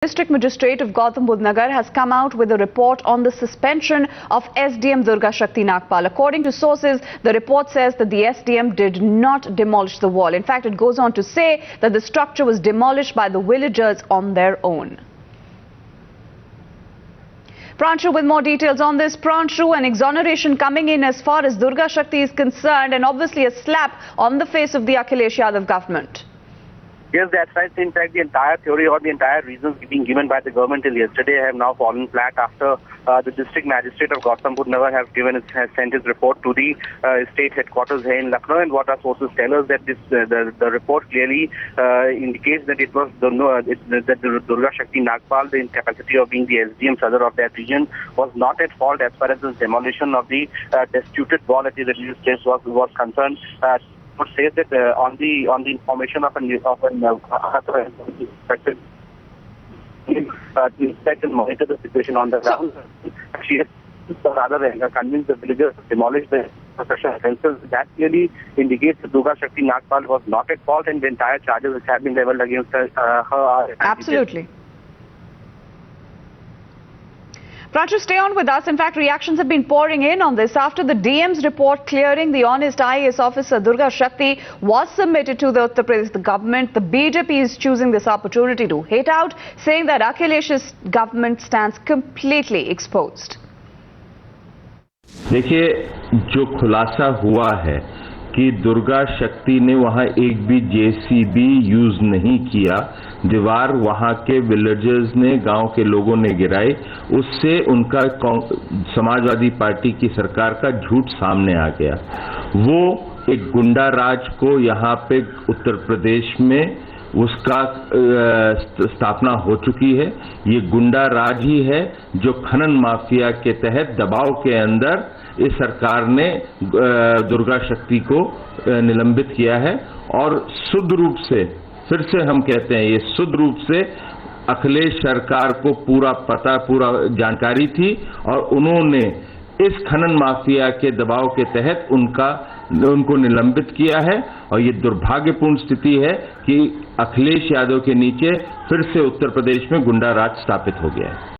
District Magistrate of Gautam Budh Nagar has come out with a report on the suspension of SDM Durga Shakti Nagpal. According to sources, the report says that the SDM did not demolish the wall. In fact, it goes on to say that the structure was demolished by the villagers on their own. Pranshu with more details on this. Pranshu, an exoneration coming in as far as Durga Shakti is concerned, and obviously a slap on the face of the Akhilesh Yadav government. Yes, that's right. In fact, the entire theory or the entire reasons being given by the government till yesterday have now fallen flat after the district magistrate of Gautam Budh Nagar has sent his report to the state headquarters here in Lucknow. And what our sources tell us that the report clearly indicates that it was that the Durga Shakti Nagpal, the capacity of being the SDM Sadar of that region, was not at fault as far as the demolition of the disputed wall at the religious place was concerned. Says that on the information of an inspect and monitor the situation on the ground. She has rather convinced the villagers to demolish the construction fences. That clearly indicates that Durga Shakti Nagpal was not at fault, and the entire charges which have been leveled against her are absolutely. Pranshu, stay on with us. In fact, reactions have been pouring in on this. After the DM's report clearing the honest IAS officer Durga Shakti was submitted to the Uttar Pradesh government, the BJP is choosing this opportunity to hit out, saying that Akhilesh's government stands completely exposed. देखिए, जो खुलासा हुआ है कि दुर्गा शक्ति ने वहां एक भी जेसीबी यूज नहीं किया, दीवार वहां के विलेजर्स ने, गांव के लोगों ने गिराई, उससे उनका समाजवादी पार्टी की सरकार का झूठ सामने आ गया। वो एक गुंडा राज को यहां पे उत्तर प्रदेश में उसका स्थापना हो चुकी है। ये गुंडा राज ही है जो खनन माफिया के तहत दबाव के अंदर इस सरकार ने दुर्गा शक्ति को निलंबित किया है। और शुद्ध रूप से, फिर से हम कहते हैं, ये शुद्ध रूप से अखिलेश सरकार को पूरा जानकारी थी और उन्होंने इस खनन माफिया के दबाव के तहत उनको निलंबित किया है। और ये दुर्भाग्यपूर्ण स्थिति है कि अखिलेश यादव के नीचे फिर से उत्तर प्रदेश में गुंडा राज स्थापित हो गया है।